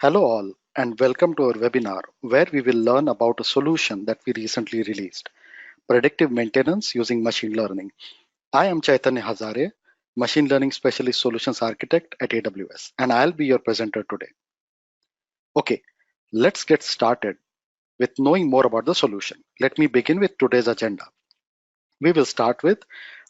Hello all and welcome to our webinar where we will learn about a solution that we recently released, predictive maintenance using machine learning. I am Chaitanya Hazare, Machine Learning Specialist Solutions Architect at AWS, and I'll be your presenter today. Okay, let's get started with knowing more about the solution. Let me begin with today's agenda. We will start with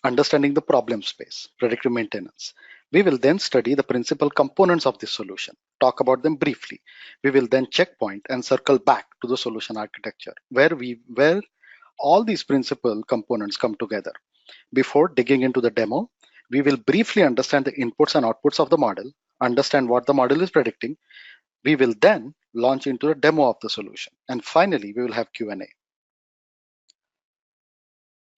understanding the problem space, predictive maintenance. We will then study the principal components of this solution, talk about them briefly. We will then checkpoint and circle back to the solution architecture where all these principal components come together. Before digging into the demo, we will briefly understand the inputs and outputs of the model, understand what the model is predicting. We will then launch into the demo of the solution. And finally, we will have Q&A.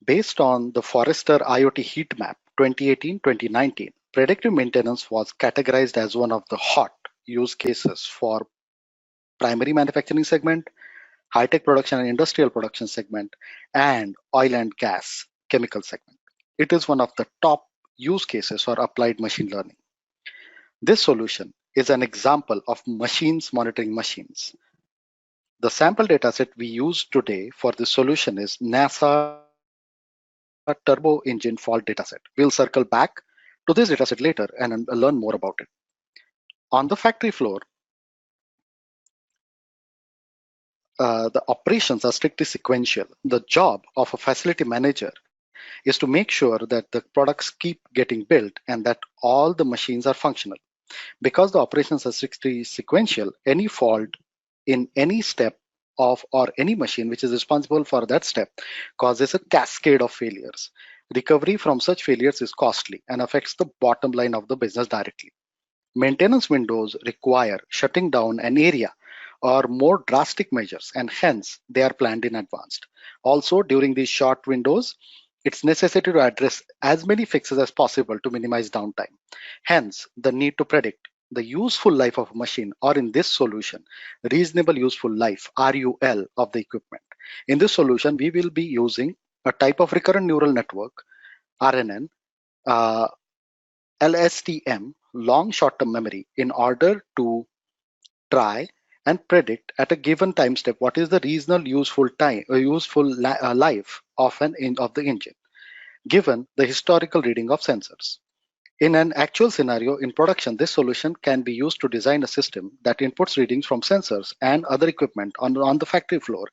Based on the Forrester IoT Heat Map 2018-2019, predictive maintenance was categorized as one of the hot use cases for primary manufacturing segment, high-tech production and industrial production segment, and oil and gas chemical segment. It is one of the top use cases for applied machine learning. This solution is an example of machines monitoring machines. The sample dataset we use today for this solution is NASA Turbo Engine fault dataset. We'll circle back to this dataset later and learn more about it. On the factory floor, the operations are strictly sequential. The job of a facility manager is to make sure that the products keep getting built and that all the machines are functional. Because the operations are strictly sequential, any fault in any step of or any machine which is responsible for that step causes a cascade of failures. Recovery from such failures is costly and affects the bottom line of the business directly. Maintenance windows require shutting down an area or more drastic measures, and hence they are planned in advance. Also, during these short windows, it's necessary to address as many fixes as possible to minimize downtime. Hence, the need to predict the useful life of a machine, or in this solution, reasonable useful life, RUL, of the equipment. In this solution, we will be using a type of recurrent neural network, RNN, LSTM, long short-term memory, in order to try and predict at a given time step what is the reasonable useful life of the engine, given the historical reading of sensors. In an actual scenario in production, this solution can be used to design a system that inputs readings from sensors and other equipment on the factory floor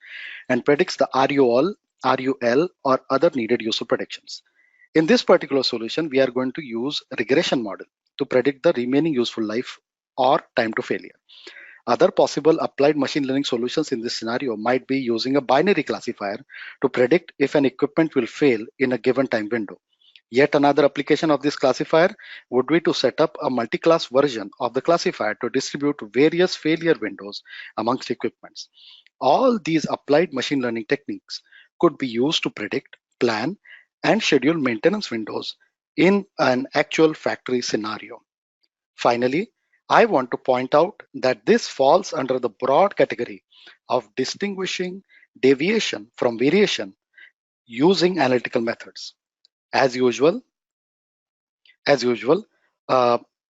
and predicts the RUL, or other needed useful predictions. In this particular solution, we are going to use a regression model to predict the remaining useful life or time to failure. Other possible applied machine learning solutions in this scenario might be using a binary classifier to predict if an equipment will fail in a given time window. Yet another application of this classifier would be to set up a multi-class version of the classifier to distribute various failure windows amongst equipments. All these applied machine learning techniques could be used to predict, plan, and schedule maintenance windows in an actual factory scenario. Finally, I want to point out that this falls under the broad category of distinguishing deviation from variation using analytical methods. As usual,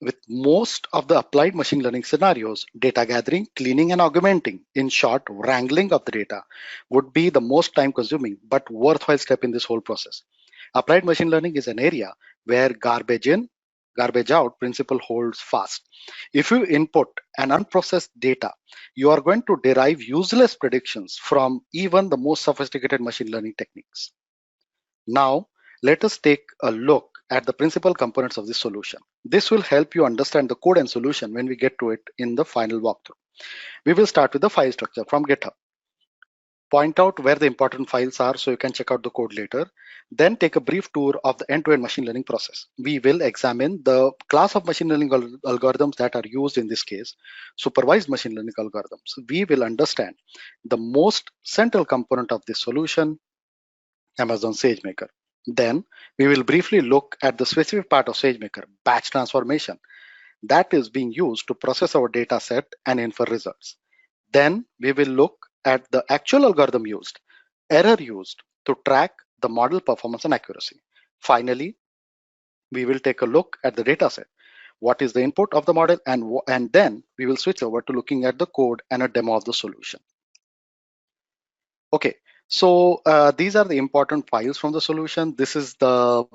with most of the applied machine learning scenarios, data gathering, cleaning, and augmenting, in short, wrangling of the data, would be the most time-consuming but worthwhile step in this whole process. Applied machine learning is an area where garbage in, garbage out principle holds fast. If you input an unprocessed data, you are going to derive useless predictions from even the most sophisticated machine learning techniques. Now, let us take a look at the principal components of this solution. This will help you understand the code and solution when we get to it in the final walkthrough. We will start with the file structure from GitHub. Point out where the important files are so you can check out the code later. Then take a brief tour of the end-to-end machine learning process. We will examine the class of machine learning algorithms that are used in this case, supervised machine learning algorithms. We will understand the most central component of this solution, Amazon SageMaker. Then we will briefly look at the specific part of SageMaker, batch transformation, that is being used to process our data set and infer results. Then we will look at the actual algorithm used, error used to track the model performance and accuracy. Finally, we will take a look at the data set, what is the input of the model, and then we will switch over to looking at the code and a demo of the solution. Okay, so these are the important files from the solution. This is the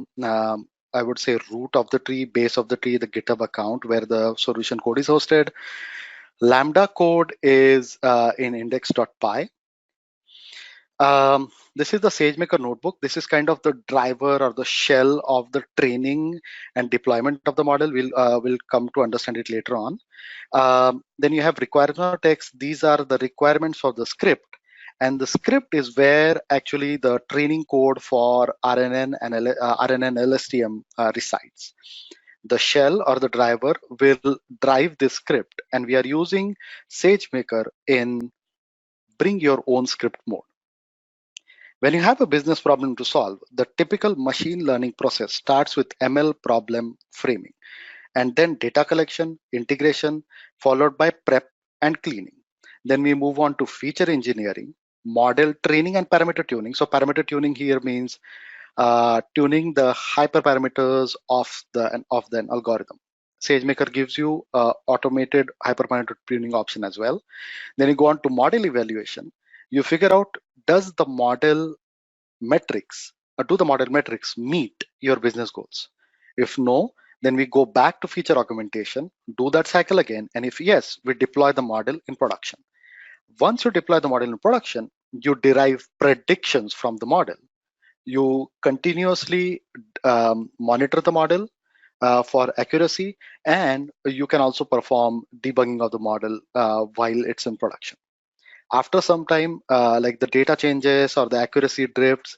I would say root of the tree, base of the tree, the GitHub account where the solution code is hosted. Lambda code is in index.py. This is the SageMaker notebook. This is kind of the driver or the shell of the training and deployment of the model. We'll come to understand it later on. Then you have requirement text. These are the requirements of the script. And the script is where actually the training code for RNN and LSTM resides. The shell or the driver will drive this script, and we are using SageMaker in bring your own script mode. When you have a business problem to solve, the typical machine learning process starts with ML problem framing, and then data collection, integration, followed by prep and cleaning. Then we move on to feature engineering, model training, and parameter tuning. So parameter tuning here means tuning the hyperparameters of the algorithm. SageMaker gives you automated hyperparameter tuning option as well. Then you go on to model evaluation. You figure out, does the model metrics, do the model metrics meet your business goals? If no, then we go back to feature augmentation, do that cycle again, and if yes, we deploy the model in production. Once you deploy the model in production, you derive predictions from the model. You continuously monitor the model for accuracy, and you can also perform debugging of the model while it's in production. After some time, like the data changes or the accuracy drifts,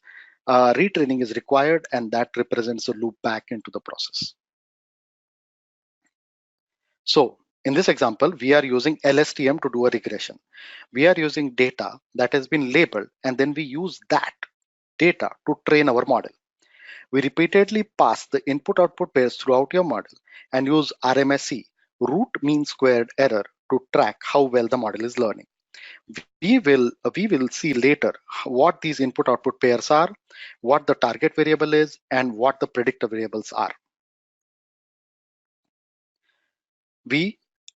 retraining is required, and that represents a loop back into the process. So in this example, we are using LSTM to do a regression. We are using data that has been labeled, and then we use that data to train our model. We repeatedly pass the input-output pairs throughout your model and use RMSE, root mean squared error, to track how well the model is learning. We will see later what these input-output pairs are, what the target variable is, and what the predictor variables are.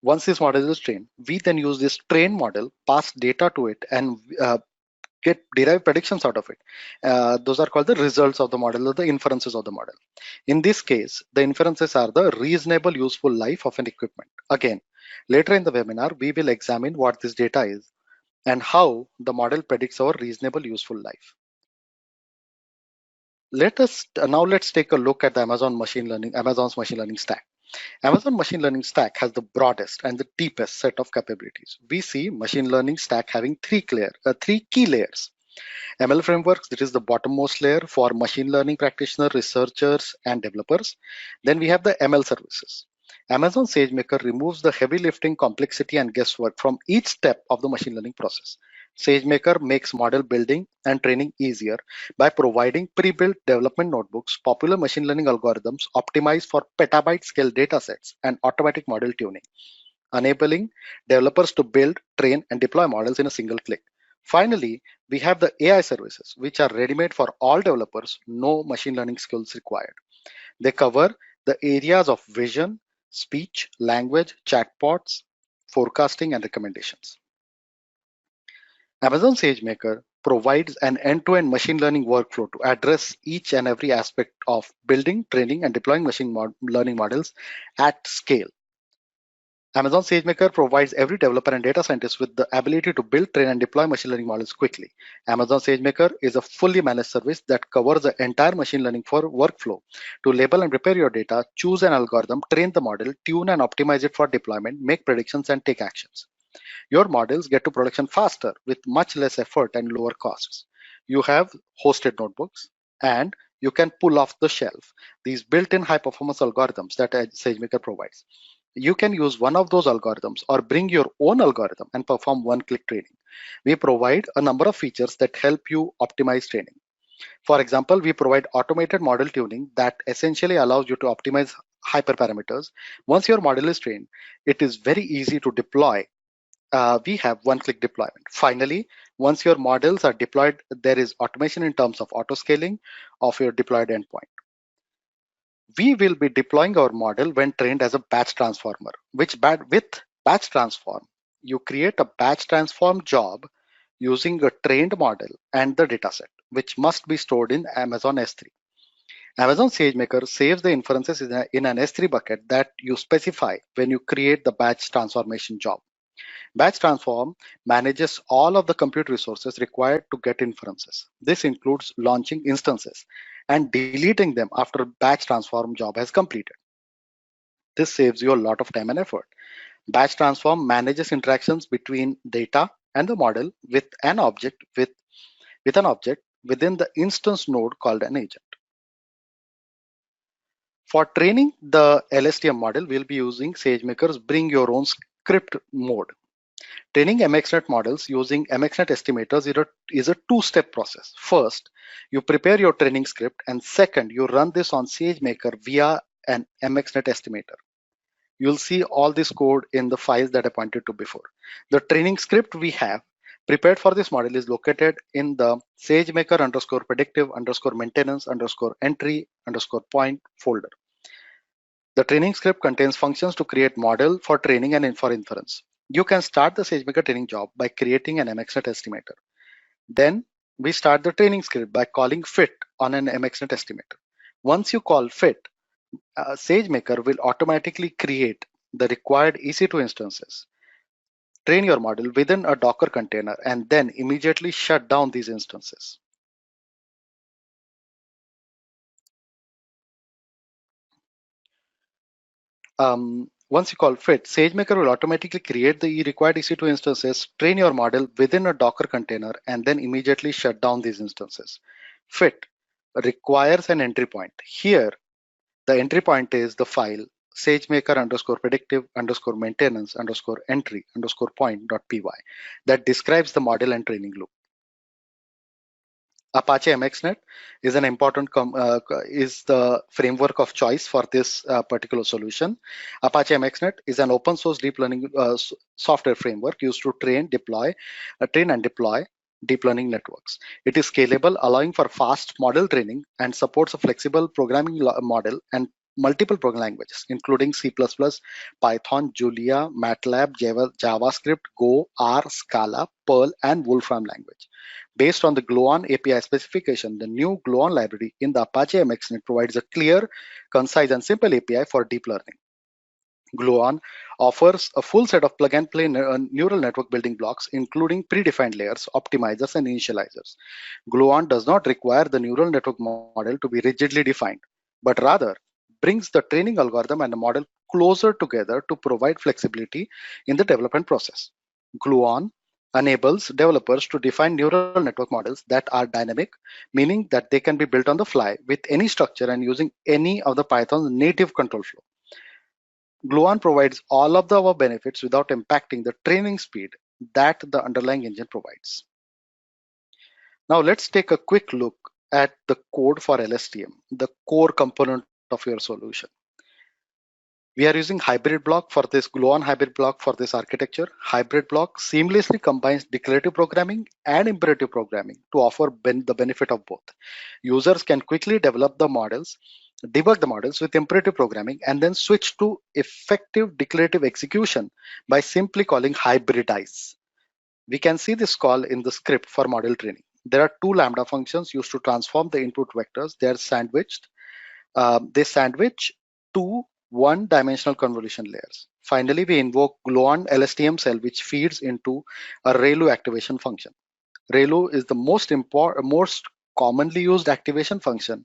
Once this model is trained, we then use this trained model, pass data to it, and derive predictions out of it. Those are called the results of the model or the inferences of the model. In this case, the inferences are the reasonable useful life of an equipment. Again, later in the webinar, we will examine what this data is and how the model predicts our reasonable useful life. Let's take a look at the Amazon's machine learning stack. Amazon machine learning stack has the broadest and the deepest set of capabilities. We see machine learning stack having three key layers. ML frameworks, that is the bottommost layer for machine learning practitioners, researchers, and developers. Then we have the ML services. Amazon SageMaker removes the heavy lifting, complexity, and guesswork from each step of the machine learning process. SageMaker makes model building and training easier by providing pre-built development notebooks, popular machine learning algorithms optimized for petabyte scale datasets, and automatic model tuning, enabling developers to build, train, and deploy models in a single click. Finally, we have the AI services, which are ready-made for all developers, no machine learning skills required. They cover the areas of vision, speech, language, chatbots, forecasting, and recommendations. Amazon SageMaker provides an end-to-end machine learning workflow to address each and every aspect of building, training, and deploying machine learning models at scale. Amazon SageMaker provides every developer and data scientist with the ability to build, train, and deploy machine learning models quickly. Amazon SageMaker is a fully managed service that covers the entire machine learning workflow to label and prepare your data, choose an algorithm, train the model, tune and optimize it for deployment, make predictions, and take actions. Your models get to production faster with much less effort and lower costs. You have hosted notebooks, and you can pull off the shelf these built-in high-performance algorithms that SageMaker provides. You can use one of those algorithms or bring your own algorithm and perform one-click training. We provide a number of features that help you optimize training. For example, we provide automated model tuning that essentially allows you to optimize hyperparameters. Once your model is trained, it is very easy to deploy. We have one-click deployment. Finally, once your models are deployed, there is automation in terms of auto-scaling of your deployed endpoint. We will be deploying our model when trained as a batch transformer, with batch transform, you create a batch transform job using a trained model and the dataset, which must be stored in Amazon S3. Amazon SageMaker saves the inferences in an S3 bucket that you specify when you create the batch transformation job. Batch transform manages all of the compute resources required to get inferences. This includes launching instances and deleting them after batch transform job has completed. This saves you a lot of time and effort. Batch transform manages interactions between data and the model with an object within the instance node called an agent. For training the LSTM model, we'll be using SageMaker's Bring Your Own Script mode. Training MXNet models using MXNet estimators is a two-step process. First, you prepare your training script, and second, you run this on SageMaker via an MXNet estimator. You'll see all this code in the files that I pointed to before. The training script we have prepared for this model is located in the SageMaker _predictive _maintenance _entry _point folder. The training script contains functions to create model for training and for inference. You can start the SageMaker training job by creating an MXNet estimator. Then we start the training script by calling fit on an MXNet estimator. Once you call fit, SageMaker will automatically create the required EC2 instances. Train your model within a Docker container and then immediately shut down these instances. Once you call fit, SageMaker will automatically create the required EC2 instances, train your model within a Docker container, and then immediately shut down these instances. Fit requires an entry point. Here, the entry point is the file SageMaker _predictive _maintenance _entry _point.py that describes the model and training loop. Apache MXNet is an important is the framework of choice for this particular solution. Apache MXNet is an open source deep learning software framework used to train and deploy deep learning networks. It is scalable, allowing for fast model training, and supports a flexible programming model and multiple programming languages, including C++, Python, Julia, MATLAB, JavaScript, Go, R, Scala, Perl, and Wolfram language. Based on the Gluon API specification, the new Gluon library in the Apache MXNet provides a clear, concise, and simple API for deep learning. Gluon offers a full set of plug-and-play neural network building blocks, including predefined layers, optimizers, and initializers. Gluon does not require the neural network model to be rigidly defined, but rather brings the training algorithm and the model closer together to provide flexibility in the development process. Gluon enables developers to define neural network models that are dynamic, meaning that they can be built on the fly with any structure and using any of the Python's native control flow. Gluon provides all of the above benefits without impacting the training speed that the underlying engine provides. Now let's take a quick look at the code for LSTM, the core component of your solution. We are using hybrid block for this Gluon hybrid block for this architecture. Hybrid block seamlessly combines declarative programming and imperative programming to offer the benefit of both. Users can quickly develop the models, debug the models with imperative programming, and then switch to effective declarative execution by simply calling hybridize. We can see this call in the script for model training. There are two Lambda functions used to transform the input vectors. They are sandwiched. They sandwich two one-dimensional convolution layers. Finally, we invoke Gluon LSTM cell, which feeds into a ReLU activation function. ReLU is the most commonly used activation function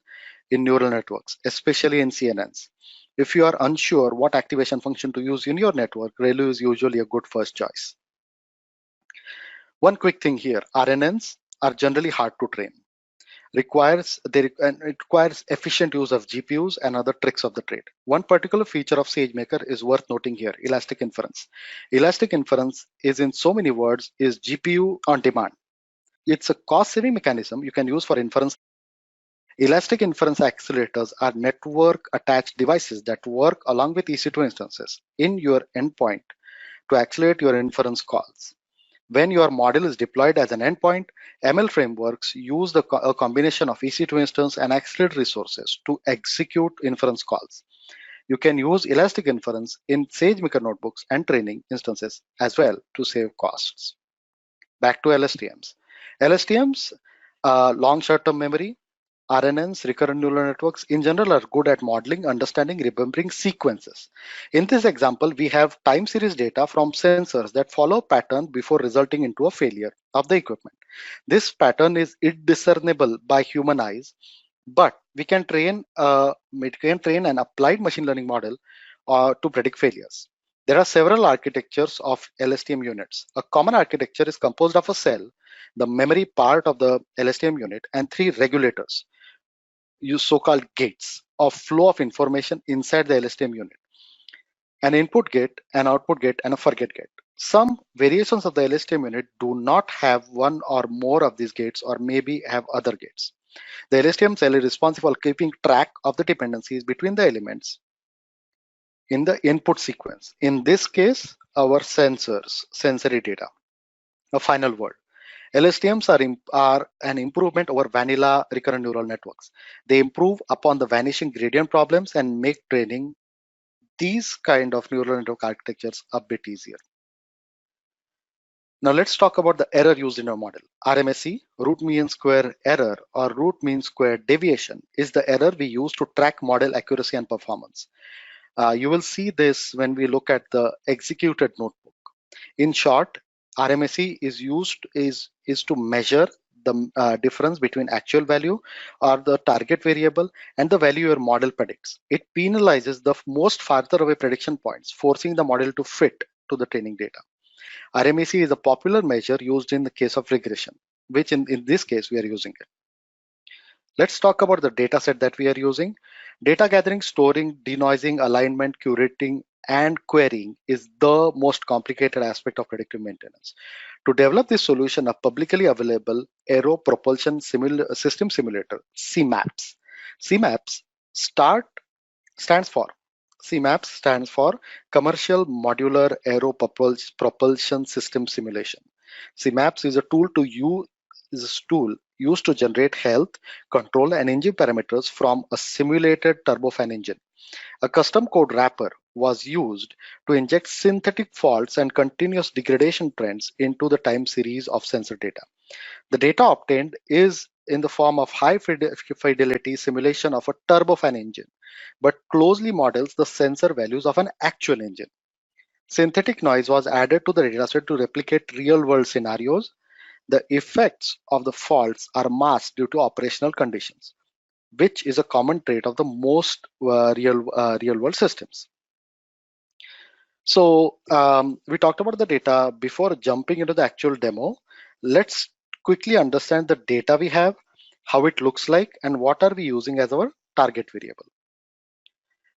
in neural networks, especially in CNNs. If you are unsure what activation function to use in your network, ReLU is usually a good first choice. One quick thing here, RNNs are generally hard to train. It requires efficient use of GPUs and other tricks of the trade. One particular feature of SageMaker is worth noting here, elastic inference. Elastic inference is, in so many words, is GPU on demand. It's a cost-saving mechanism you can use for inference. Elastic inference accelerators are network-attached devices that work along with EC2 instances in your endpoint to accelerate your inference calls. When your model is deployed as an endpoint, ML frameworks use a combination of EC2 instance and accelerated resources to execute inference calls. You can use elastic inference in SageMaker notebooks and training instances as well to save costs. Back to LSTMs. LSTMs, long short-term memory, RNNs, recurrent neural networks, in general are good at modeling, understanding, remembering sequences. In this example, we have time series data from sensors that follow a pattern before resulting into a failure of the equipment. This pattern is indiscernible by human eyes, but we can train an applied machine learning model to predict failures. There are several architectures of LSTM units. A common architecture is composed of a cell, the memory part of the LSTM unit, and three regulators, use so-called gates of flow of information inside the LSTM unit: an input gate, an output gate, and a forget gate. Some variations of the LSTM unit do not have one or more of these gates, or maybe have other gates. The LSTM cell is responsible for keeping track of the dependencies between the elements in the input sequence. In this case, our sensory data. A final word. LSTMs are an improvement over vanilla recurrent neural networks. They improve upon the vanishing gradient problems and make training these kind of neural network architectures a bit easier. Now let's talk about the error used in our model. RMSE, root mean square error, or root mean square deviation, is the error we use to track model accuracy and performance. You will see this when we look at the executed notebook. In short, RMSE is to measure the difference between actual value or the target variable and the value your model predicts. It penalizes the most farther away prediction points, forcing the model to fit to the training data. RMSE is a popular measure used in the case of regression, which in this case we are using it. Let's talk about the data set that we are using. Data gathering, storing, denoising, alignment, curating, and querying is the most complicated aspect of predictive maintenance. To develop this solution, a publicly available Aero Propulsion System Simulator, CMAPS. CMAPS stands for CMAPS stands for Commercial Modular Aero Propulsion System Simulation. CMAPS is a tool used to generate health, control, and engine parameters from a simulated turbofan engine. A custom code wrapper was used to inject synthetic faults and continuous degradation trends into the time series of sensor data. The data obtained is in the form of high fidelity simulation of a turbofan engine, but closely models the sensor values of an actual engine. Synthetic noise was added to the dataset to replicate real-world scenarios. The effects of the faults are masked due to operational conditions, which is a common trait of the most real-world systems. So we talked about the data. Before jumping into the actual demo, let's quickly understand the data we have, how it looks like, and what are we using as our target variable.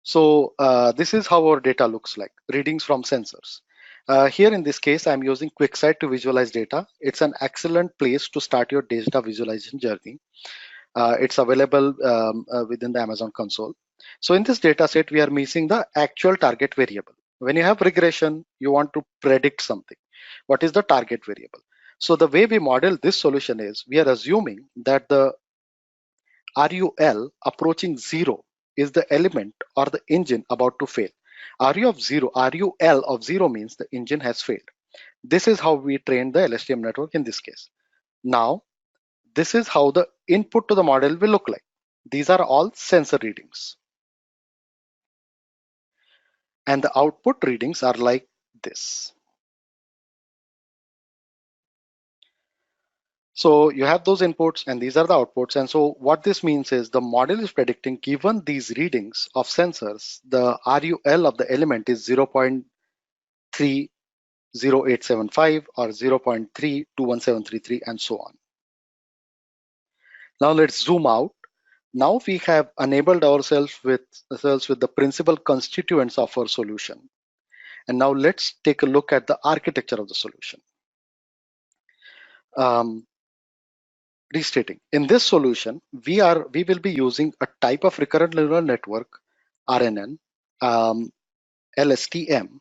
So this is how our data looks like, readings from sensors. Here in this case, I'm using QuickSight to visualize data. It's an excellent place to start your data visualization journey. It's available within the Amazon console. So in this data set, we are missing the actual target variable. When you have regression, you want to predict something. What is the target variable? So the way we model this solution is we are assuming that the RUL approaching 0 is the element or the engine about to fail. RUL of 0 means the engine has failed. This is how we train the LSTM network in this case. Now, this is how the input to the model will look like. These are all sensor readings. And the output readings are like this. So you have those inputs and these are the outputs. And so what this means is the model is predicting, given these readings of sensors, the RUL of the element is 0.30875 or 0.3 and so on. Now let's zoom out. Now we have enabled ourselves with the principal constituents of our solution. And now let's take a look at the architecture of the solution. Restating, in this solution, we will be using a type of recurrent neural network, RNN, LSTM,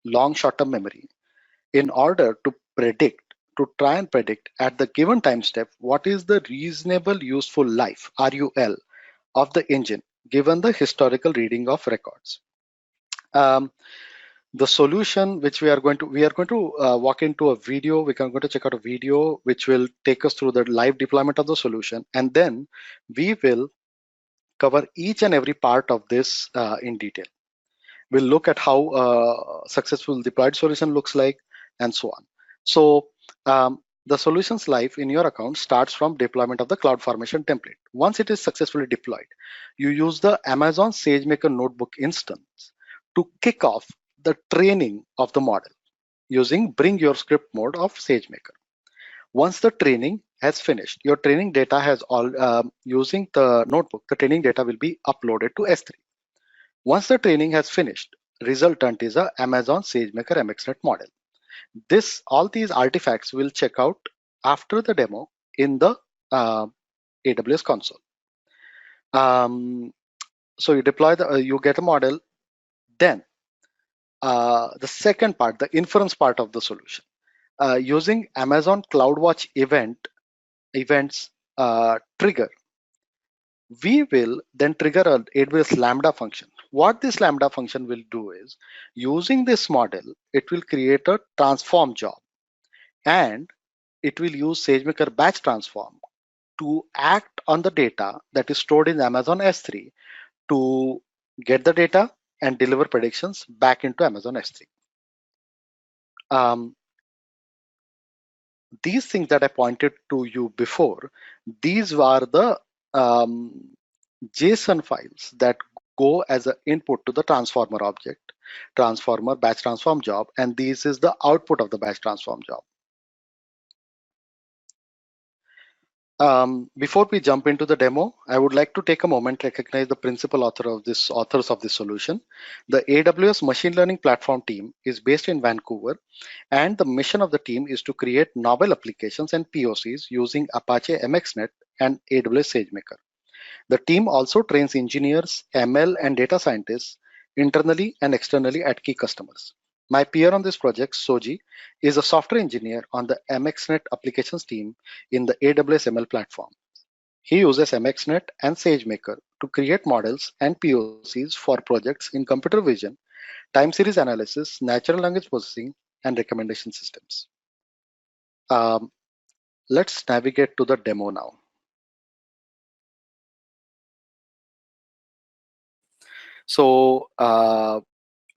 long short-term memory, in order to predict, to try and predict at the given time step what is the reasonable useful life, RUL, of the engine given the historical reading of records. Um, the solution which we are going to walk into a video. We are going to check out a video which will take us through the live deployment of the solution, and then we will cover each and every part of this in detail. We'll look at how successful deployed solution looks like, and so on. So the solution's life in your account starts from deployment of the CloudFormation template. Once it is successfully deployed, you use the Amazon SageMaker notebook instance to kick off the training of the model using bring your script mode of SageMaker. Once the training has finished, your training data has all using the notebook, the training data will be uploaded to S3. Once the training has finished, resultant is a Amazon SageMaker MXNet model. All these artifacts will check out after the demo in the AWS console. So you deploy you get a model. Then the second part, the inference part of the solution, using Amazon CloudWatch events trigger, we will then trigger an AWS Lambda function. What this Lambda function will do is, using this model, it will create a transform job, and it will use SageMaker batch transform to act on the data that is stored in Amazon S3 to get the data and deliver predictions back into Amazon S3. These things that I pointed to you before, these are the JSON files that go as an input to the transformer object, transformer batch transform job, and this is the output of the batch transform job. Before we jump into the demo, I would like to take a moment to recognize the principal authors of this solution. The AWS Machine Learning Platform team is based in Vancouver, and the mission of the team is to create novel applications and POCs using Apache MXNet and AWS SageMaker. The team also trains engineers, ML, and data scientists internally and externally at key customers. My peer on this project, Soji, is a software engineer on the MXNet applications team in the AWS ML platform. He uses MXNet and SageMaker to create models and POCs for projects in computer vision, time series analysis, natural language processing, and recommendation systems. Let's navigate to the demo now. So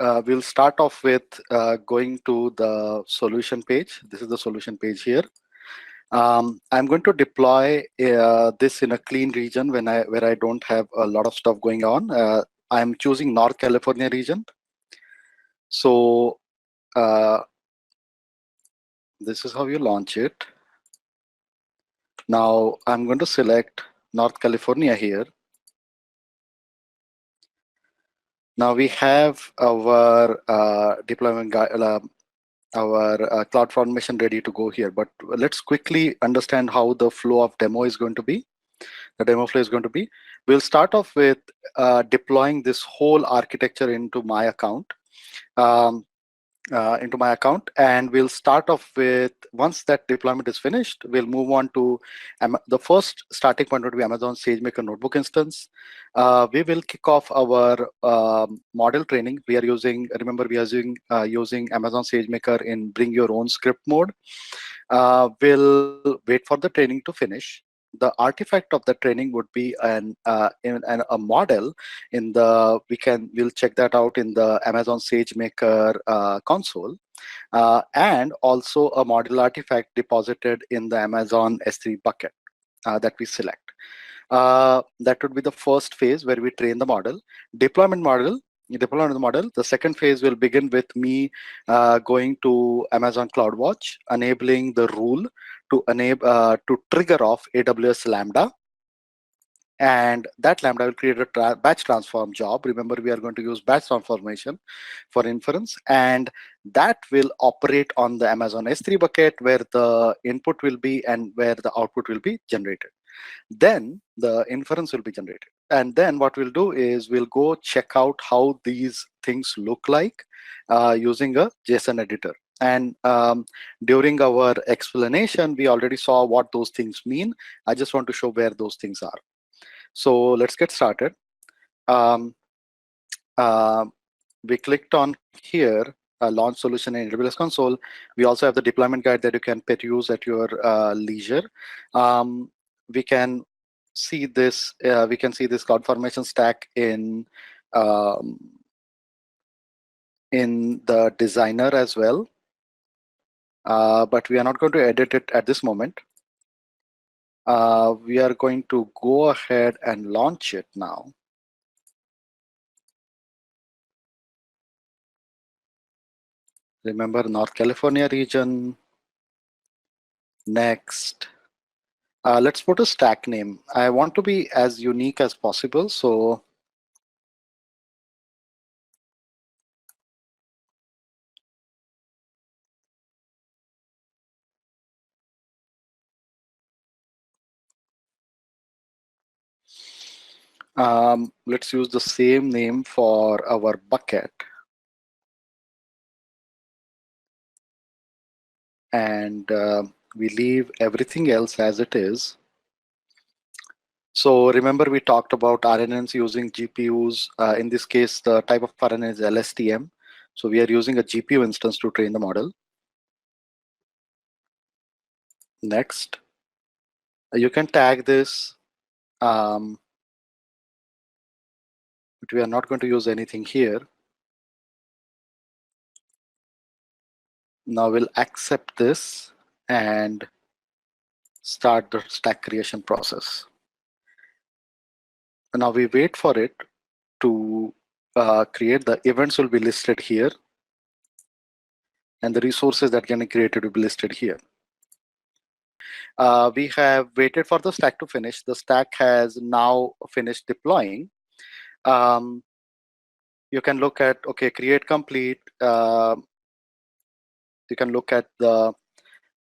we'll start off with going to the solution page. This is the solution page here. I'm going to deploy this in a clean region where I don't have a lot of stuff going on. I'm choosing North California region. So this is how you launch it. Now I'm going to select North California here. Now we have our deployment our CloudFormation ready to go here, but let's quickly understand how the flow of demo is going to be. The demo flow is going to be, we'll start off with deploying this whole architecture into my account. And we'll start off with, once that deployment is finished, we'll move on to the first starting point would be Amazon SageMaker notebook instance. We will kick off our model training. We are using, remember, we are using Amazon SageMaker in bring your own script mode. We'll wait for the training to finish. The artifact of the training would be a model in the, we'll check that out in the Amazon SageMaker console, and also a model artifact deposited in the Amazon S3 bucket that we select. That would be the first phase where we train the model. Deployment of the model. The second phase will begin with me going to Amazon CloudWatch, enabling the rule to trigger off AWS Lambda, and that Lambda will create a batch transform job. Remember, we are going to use batch transformation for inference, and that will operate on the Amazon S3 bucket where the input will be and where the output will be generated. Then the inference will be generated. And then what we'll do is we'll go check out how these things look like using a JSON editor. And during our explanation, we already saw what those things mean. I just want to show where those things are. So let's get started. Um, uh, we clicked on here, launch solution in AWS console. We also have the deployment guide that you can peruse at your leisure. We can see this. We can see this CloudFormation stack um, in the designer as well. But we are not going to edit it at this moment. We are going to go ahead and launch it now. Remember North California region. Next. Let's put a stack name. I want to be as unique as possible. So let's use the same name for our bucket. And we leave everything else as it is. So remember we talked about RNNs using GPUs. In this case, the type of RNN is LSTM. So we are using a GPU instance to train the model. Next. You can tag this, but we are not going to use anything here. Now we'll accept this and start the stack creation process. And now we wait for it to create. The events will be listed here, and the resources that can be created will be listed here. We have waited for the stack to finish. The stack has now finished deploying. You can look at, okay, create complete. You can look at the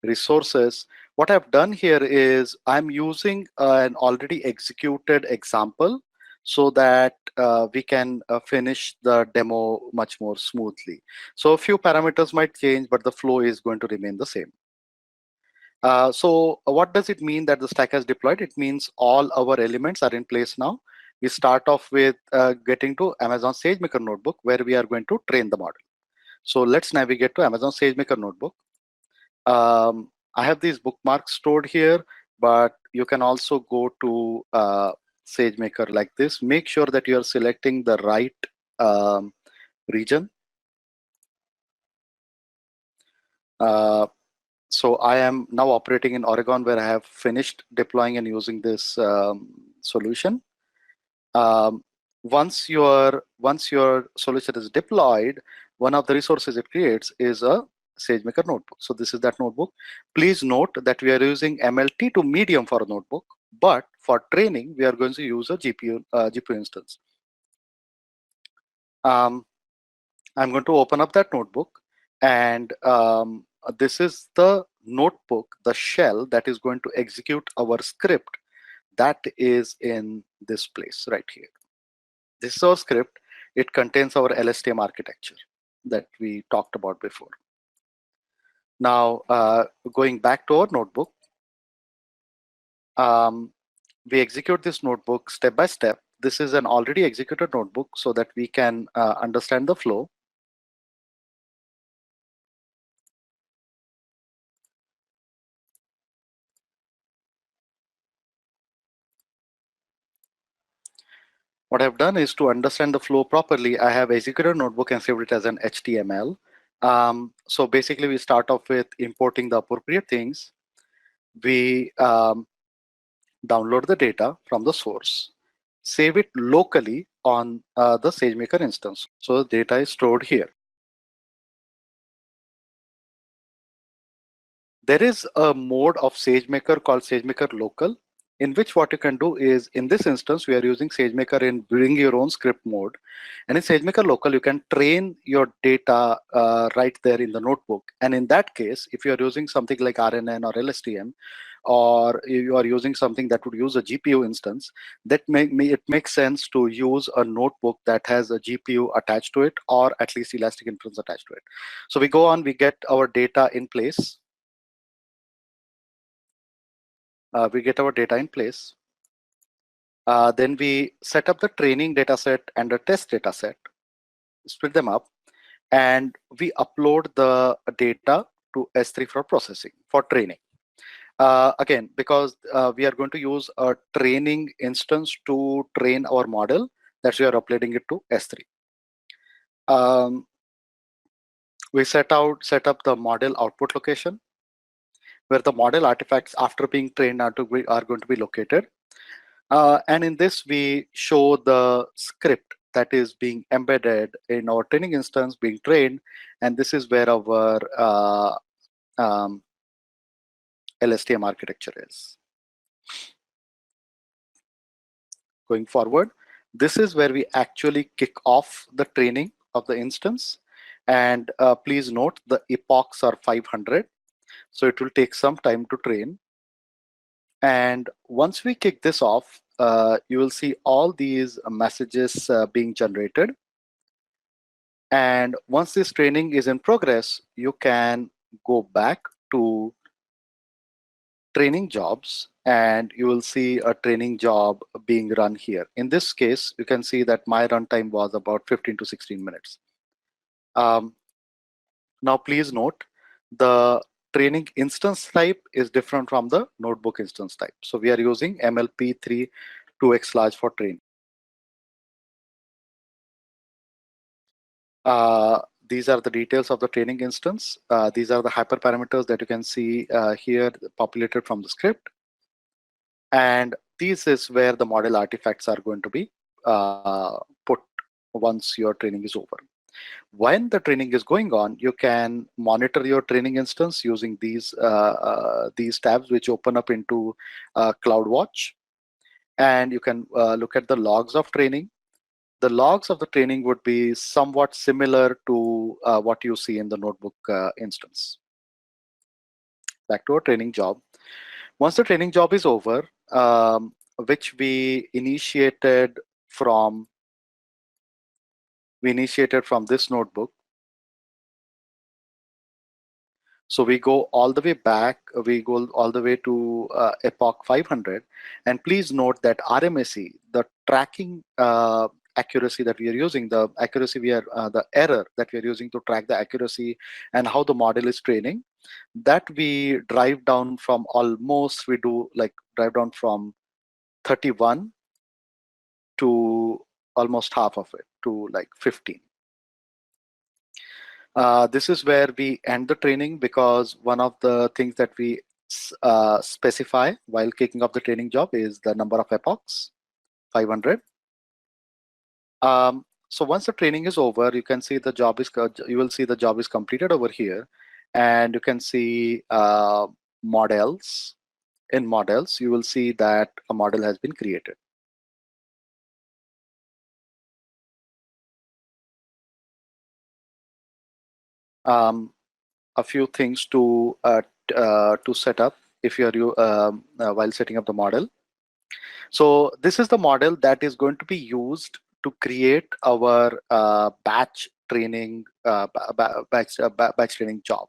resources. What I've done here is I'm using an already executed example so that we can finish the demo much more smoothly. So a few parameters might change, but the flow is going to remain the same. So what does it mean that the stack has deployed? It means all our elements are in place now. We start off with getting to Amazon SageMaker notebook, where we are going to train the model. So let's navigate to Amazon SageMaker notebook. I have these bookmarks stored here, but you can also go to SageMaker like this. Make sure that you are selecting the right region. So I am now operating in Oregon, where I have finished deploying and using this solution. Once your solution is deployed, one of the resources it creates is a SageMaker notebook. So this is that notebook. Please note that we are using MLT to medium for a notebook, but for training, we are going to use a GPU instance. I'm going to open up that notebook, and this is the notebook, the shell that is going to execute our script that is in this place right here. This is our script. It contains our LSTM architecture that we talked about before. Now, going back to our notebook, we execute this notebook step by step. This is an already executed notebook so that we can understand the flow. What I've done is to understand the flow properly, I have executed a notebook and saved it as an HTML. So basically, we start off with importing the appropriate things. We download the data from the source, save it locally on the SageMaker instance. So the data is stored here. There is a mode of SageMaker called SageMaker Local, in which what you can do is, in this instance, we are using SageMaker in bring your own script mode. And in SageMaker Local, you can train your data right there in the notebook. And in that case, if you're using something like RNN or LSTM, or you are using something that would use a GPU instance, that it makes sense to use a notebook that has a GPU attached to it, or at least elastic inference attached to it. So we go on, we get our data in place. We get our data in place. Then we set up the training data set and the test data set, split them up, and we upload the data to S3 for processing, for training. Again, because we are going to use a training instance to train our model, that's why we are uploading it to S3. We set up the model output location, where the model artifacts after being trained are going to be located. And in this, we show the script that is being embedded in our training instance being trained. And this is where our LSTM architecture is. Going forward, this is where we actually kick off the training of the instance. And please note the epochs are 500. So it will take some time to train. And once we kick this off, you will see all these messages being generated. And once this training is in progress, you can go back to training jobs, and you will see a training job being run here. In this case, you can see that my runtime was about 15 to 16 minutes. Now, please note, the training instance type is different from the notebook instance type. So we are using MLP3 2x large for training. These are the details of the training instance. These are the hyperparameters that you can see here populated from the script. And this is where the model artifacts are going to be put once your training is over. When the training is going on, you can monitor your training instance using these tabs, which open up into CloudWatch. And you can look at the logs of training. The logs of the training would be somewhat similar to what you see in the notebook instance. Back to our training job. Once the training job is over, which we initiated from this notebook. So we go all the way back, we go all the way to epoch 500. And please note that RMSE, the tracking accuracy that we are using, the error that we are using to track the accuracy and how the model is training, that we drive down from almost, drive down from 31 to almost half of it, to like 15. This is where we end the training, because one of the things that we specify while kicking off the training job is the number of epochs, 500. So once the training is over, you can see the job is completed over here, and you can see models. In models, you will see that a model has been created. A few things to set up if you are while setting up the model. So this is the model that is going to be used to create our batch training batch training job,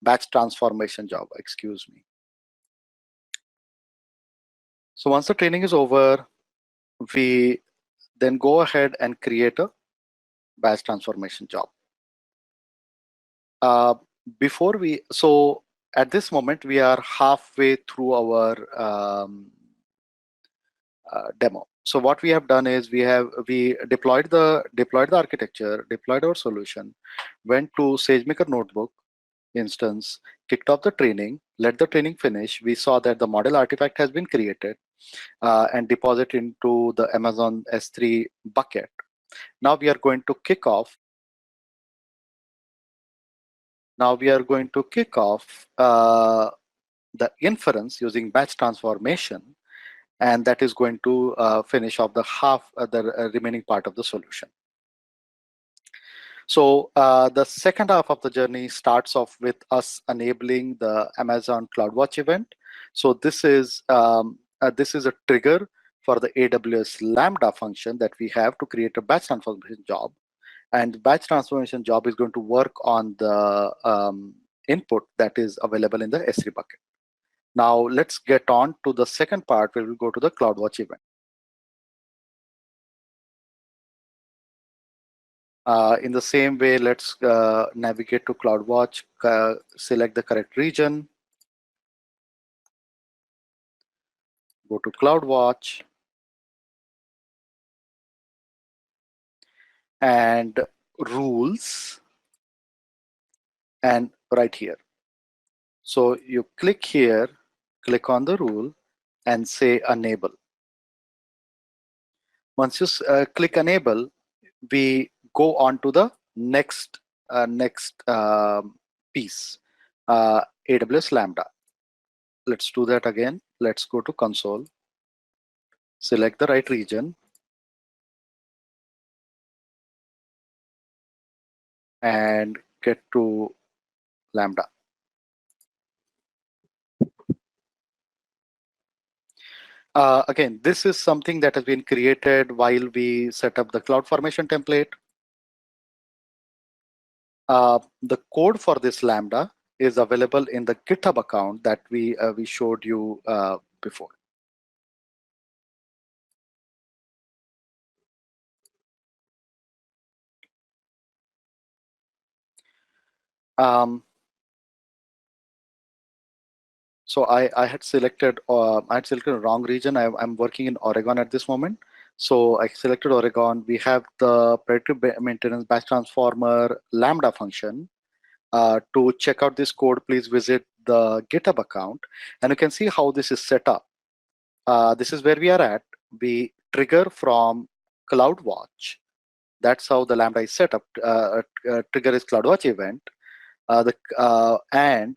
batch transformation job. Excuse me. So once the training is over, we then go ahead and create a batch transformation job. So at this moment, we are halfway through our demo. So what we have done is we deployed the architecture, deployed our solution, went to SageMaker notebook instance, kicked off the training, let the training finish. We saw that the model artifact has been created and deposited into the Amazon S3 bucket. Now we are going to kick off. The inference using batch transformation, and that is going to finish off the remaining part of the solution. So the second half of the journey starts off with us enabling the Amazon CloudWatch event. So this is a trigger for the AWS Lambda function that we have to create a batch transformation job. And the batch transformation job is going to work on the input that is available in the S3 bucket. Now let's get on to the second part where we'll go to the CloudWatch event. In the same way, let's navigate to CloudWatch, select the correct region, go to CloudWatch, and rules, and right here. So you click here, click on the rule, and say enable. Once you click enable, we go on to the next piece, AWS Lambda. Let's do that again. Let's go to console, select the right region, and get to Lambda. Again, this is something that has been created while we set up the CloudFormation template. The code for this Lambda is available in the GitHub account that we showed you before. So I had selected the wrong region. I'm working in Oregon at this moment. So I selected Oregon. We have the predictive maintenance batch transformer Lambda function. To check out this code, please visit the GitHub account, and you can see how this is set up. This is where we are at. We trigger from CloudWatch. That's how the Lambda is set up. Trigger is CloudWatch event, and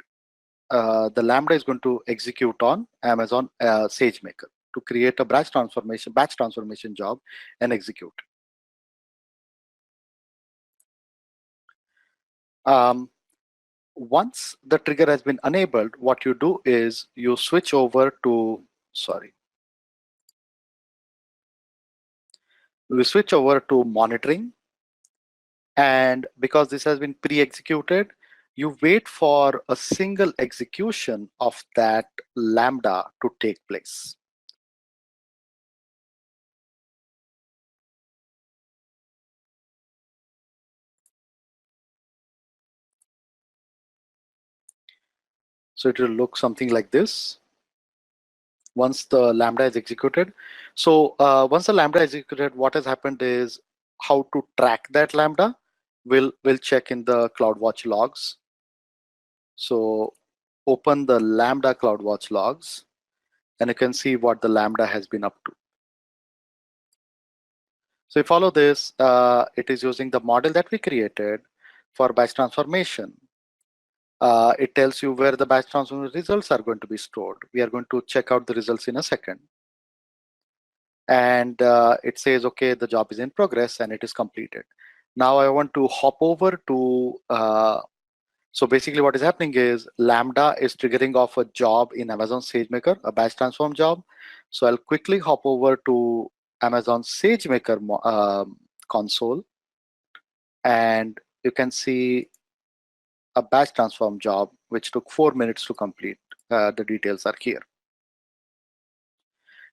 the Lambda is going to execute on Amazon SageMaker to create a batch transformation job and execute. Once the trigger has been enabled, what you do is you switch over to, we switch over to monitoring. And because this has been pre-executed, you wait for a single execution of that Lambda to take place. So it will look something like this once the Lambda is executed. So once the Lambda is executed, what has happened is how to track that Lambda. We'll check in the CloudWatch logs. So open the Lambda CloudWatch logs, and you can see what the Lambda has been up to. So you follow this, it is using the model that we created for batch transformation. It tells you where the batch transformation results are going to be stored. We are going to check out the results in a second. And it says, okay, the job is in progress and it is completed. Now I want to hop over to, so basically what is happening is Lambda is triggering off a job in Amazon SageMaker, a batch transform job. So I'll quickly hop over to Amazon SageMaker console, and you can see a batch transform job, which took 4 minutes to complete. The details are here.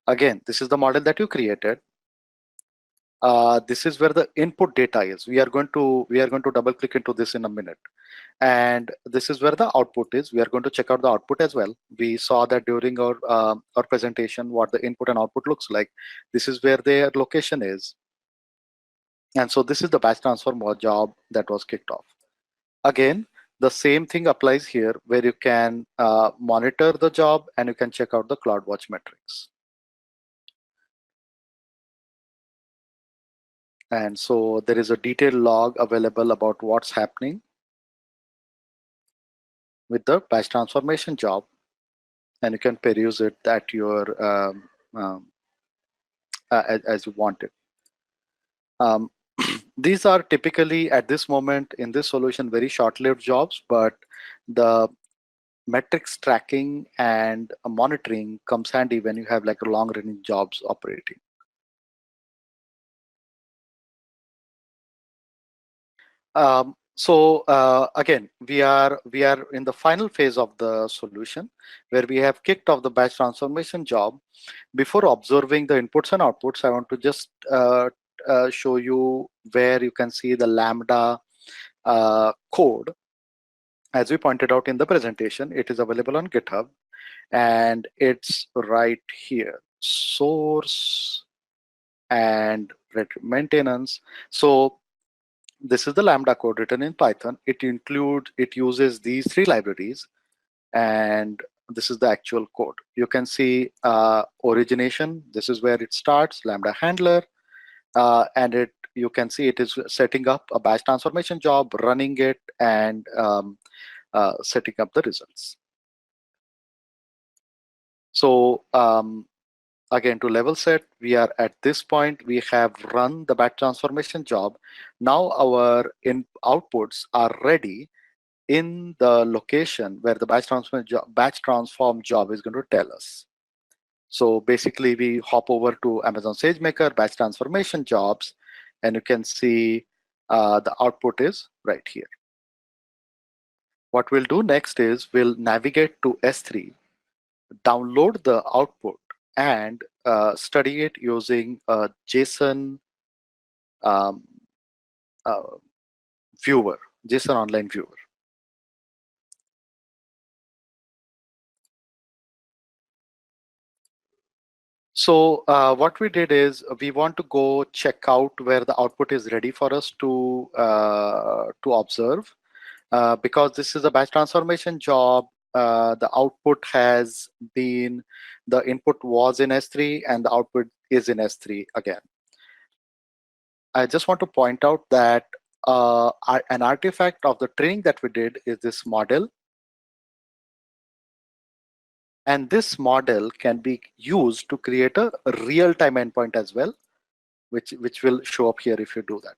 Again, this is the model that you created. This is where the input data is. We are going to double click into this in a minute. And this is where the output is. We are going to check out the output as well. We saw that during our presentation, what the input and output looks like. This is where their location is. And so this is the batch transform job that was kicked off. Again, the same thing applies here, where you can monitor the job and you can check out the CloudWatch metrics. And so there is a detailed log available about what's happening with the batch transformation job, and you can peruse it at your as you want it. These are typically at this moment in this solution very short-lived jobs, but the metrics tracking and monitoring comes handy when you have like a long-running jobs operating. Again, we are in the final phase of the solution where we have kicked off the batch transformation job. Before observing the inputs and outputs, I want to just show you where you can see the Lambda code. As we pointed out in the presentation, it is available on GitHub, and it's right here, source and maintenance. So this is the Lambda code written in Python. It uses these three libraries, and this is the actual code. You can see origination. This is where it starts, Lambda handler, and you can see it is setting up a batch transformation job, running it, and setting up the results. So again, to level set, we are at this point, we have run the batch transformation job. Now our outputs are ready in the location where the batch transform job is going to tell us. So basically, we hop over to Amazon SageMaker, batch transformation jobs, and you can see the output is right here. What we'll do next is we'll navigate to S3, download the output, and study it using a JSON um, uh, viewer, JSON online viewer. So what we did is we want to go check out where the output is ready for us to observe. Because this is a batch transformation job, the output has been, the input was in S3 and the output is in S3 again. I just want to point out that an artifact of the training that we did is this model. And this model can be used to create a real-time endpoint as well, which will show up here if you do that.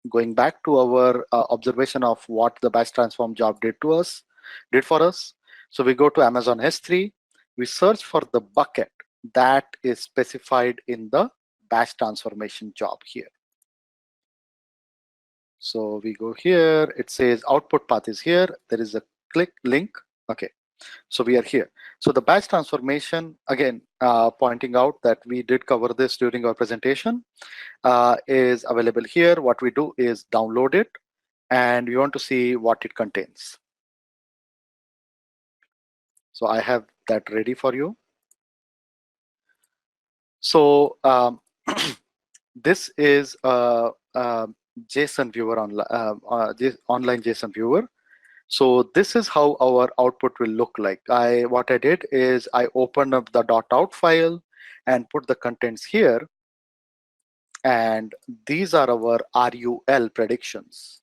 Going back to our observation of what the batch transform job did for us. So we go to Amazon S3, we search for the bucket that is specified in the batch transformation job here. So we go here, it says output path is here. There is a click link. Okay, so we are here. So the batch transformation, again, pointing out that we did cover this during our presentation, is available here. What we do is download it, and we want to see what it contains. So I have that ready for you. So this is a JSON viewer online JSON viewer. So this is how our output will look like. What I did is I opened up the .out file and put the contents here. And these are our RUL predictions.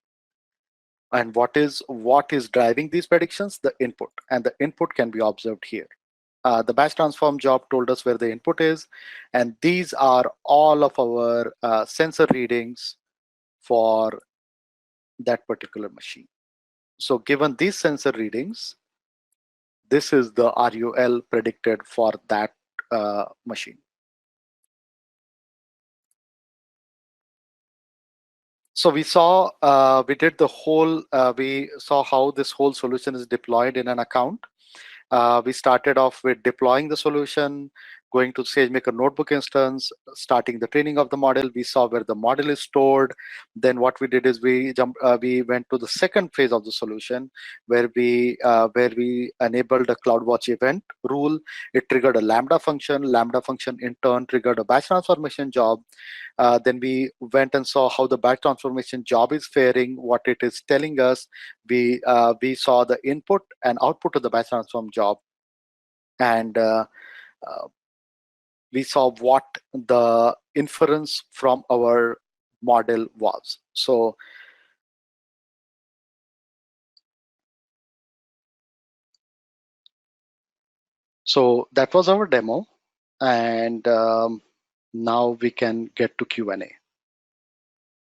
And what is driving these predictions? The input. And the input can be observed here. The batch transform job told us where the input is. And these are all of our sensor readings for that particular machine. So given these sensor readings, this is the RUL predicted for that machine. So we saw, we saw how this whole solution is deployed in an account. We started off with deploying the solution, going to SageMaker notebook instance, starting the training of the model. We saw where the model is stored. Then what we did is we went to the second phase of the solution, where we enabled a CloudWatch event rule. It triggered a Lambda function. Lambda function in turn triggered a batch transformation job. Then we went and saw how the batch transformation job is faring, what it is telling us. We saw the input and output of the batch transform job, and we saw what the inference from our model was. So that was our demo, and now we can get to Q&A.